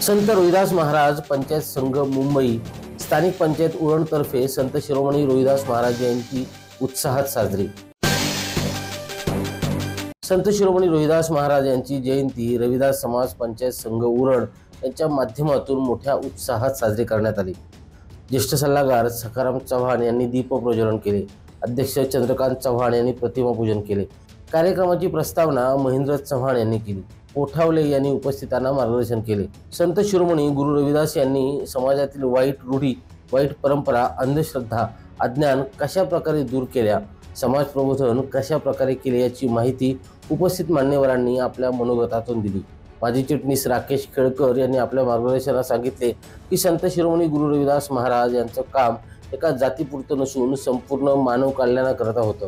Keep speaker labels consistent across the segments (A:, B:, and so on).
A: संत रोहिदास महाराज पंचायत संघ मुंबई स्थानिक पंचायत उरणतर्फे संत शिरोमणी रोहिदास महाराज जयंती उत्साहात साजरी। संत शिरोमणी रोहिदास महाराज यांची जयंती रविदास समाज पंचायत संघ उरण यांच्या माध्यमातून मोठ्या उत्साहात साजरी करण्यात आली। ज्येष्ठ सल्लागार सखाराम चव्हाण यांनी दीप प्रज्वलन केले। अध्यक्ष चंद्रकांत चव्हाण यांनी प्रतिमा पूजन केले। कार्यक्रमाची प्रस्तावना महेंद्र चव्हाण यांनी केली। कोठावले यांनी उपस्थितांना मार्गदर्शन केले। संत शिरोमणी गुरु रविदास यांनी समाजातील वाईट रूढी, वाईट परंपरा, अंधश्रद्धा, अज्ञान कशा प्रकारे दूर केल्या, समाज प्रबोधन कशा प्रकारे केले याची माहिती उपस्थित मान्यवरांनी आपल्या मनोगतातून दिली। माजी चिटणीस राकेश खेळकर यांनी आपल्या मार्गदर्शनात सांगितले की संत शिरोमणी गुरु रविदास महाराज यांचं काम एका जातीपुरतं नसून संपूर्ण मानव कल्याणाकरता होतं।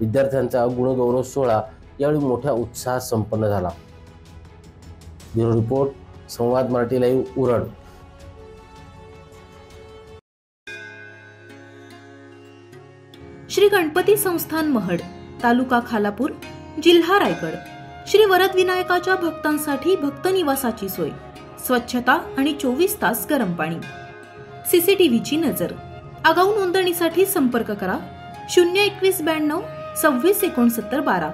A: विद्यार्थ्यांचा गुणगौरव सोहळा यावेळी मोठ्या उत्साहात संपन्न झाला। ब्युरो रिपोर्ट, संवाद मराठी लाईव्ह, उरण।
B: श्री गणपती संस्थान महड, तालुका खालापूर, जिल्हा रायगड। श्री वरद विनायकाच्या भक्तांसाठी भक्त निवासाची सोय, स्वच्छता आणि 24 तास गरम पाणी, सीसीटीव्हीची नजर। आगाऊ नोंदणीसाठी संपर्क करा 02192 26 69 12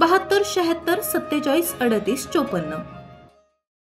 B: 72 76 47 38 54।